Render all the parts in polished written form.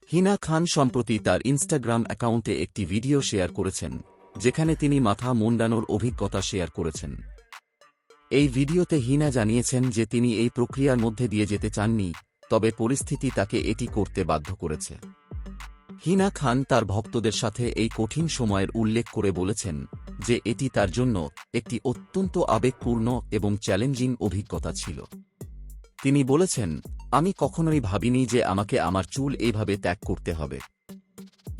হিনা খান সম্প্রতি তার ইনস্টাগ্রাম অ্যাকাউন্টে একটি ভিডিও শেয়ার করেছেন, যেখানে তিনি মাথা মুন্ডানোর অভিজ্ঞতা শেয়ার করেছেন। এই ভিডিওতে হিনা জানিয়েছেন যে তিনি এই প্রক্রিয়ার মধ্যে দিয়ে যেতে চাননি, তবে পরিস্থিতি তাকে এটি করতে বাধ্য করেছে। হিনা খান তার ভক্তদের সাথে এই কঠিন সময়ের উল্লেখ করে বলেছেন যে এটি তার জন্য একটি অত্যন্ত আবেগপূর্ণ এবং চ্যালেঞ্জিং অভিজ্ঞতা ছিল। তিনি বলেছেন, আমি কখনোই ভাবিনি যে আমাকে আমার চুল এইভাবে ত্যাগ করতে হবে।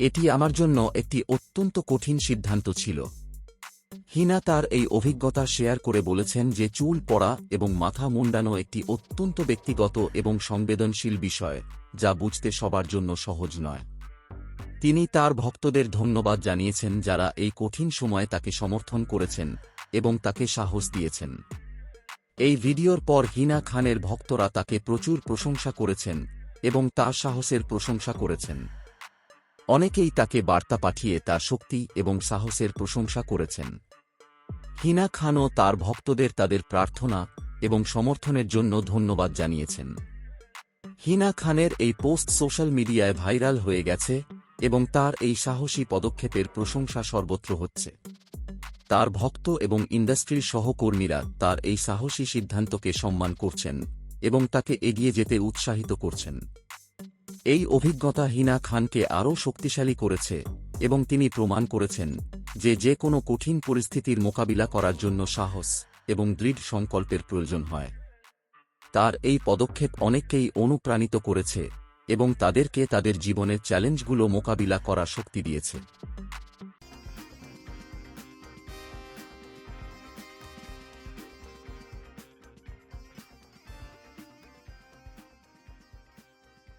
এটি আমার জন্য একটি অত্যন্ত কঠিন সিদ্ধান্ত ছিল। হিনা তার এই অভিজ্ঞতা শেয়ার করে বলেছেন যে চুল পড়া এবং মাথা মুন্ডানো একটি অত্যন্ত ব্যক্তিগত এবং সংবেদনশীল বিষয়, যা বুঝতে সবার জন্য সহজ নয়। তিনি তার ভক্তদের ধন্যবাদ জানিয়েছেন যারা এই কঠিন সময়ে তাকে সমর্থন করেছেন এবং তাকে সাহস দিয়েছেন। এই ভিডিওর পর হিনা খানের ভক্তরা তাকে প্রচুর প্রশংসা করেছেন এবং তার সাহসের প্রশংসা করেছেন। অনেকেই তাকে বার্তা পাঠিয়ে তার শক্তি এবং সাহসের প্রশংসা করেছেন। হিনা খানও তার ভক্তদের তাদের প্রার্থনা এবং সমর্থনের জন্য ধন্যবাদ জানিয়েছেন। হিনা খানের এই পোস্ট সোশ্যাল মিডিয়ায় ভাইরাল হয়ে গেছে এবং তার এই সাহসী পদক্ষেপের প্রশংসা সর্বত্র হচ্ছে। তার ভক্ত এবং ইন্ডাস্ট্রির সহকর্মীরা তার এই সাহসী সিদ্ধান্তকে সম্মান করছেন এবং তাকে এগিয়ে যেতে উৎসাহিত করছেন। এই অভিজ্ঞতা হিনা খানকে আরও শক্তিশালী করেছে এবং তিনি প্রমাণ করেছেন যে যে কোনো কঠিন পরিস্থিতির মোকাবিলা করার জন্য সাহস এবং দৃঢ় সংকল্পের প্রয়োজন হয়। তার এই পদক্ষেপ অনেককেই অনুপ্রাণিত করেছে এবং তাদেরকে তাদের জীবনের চ্যালেঞ্জগুলো মোকাবিলা করার শক্তি দিয়েছে।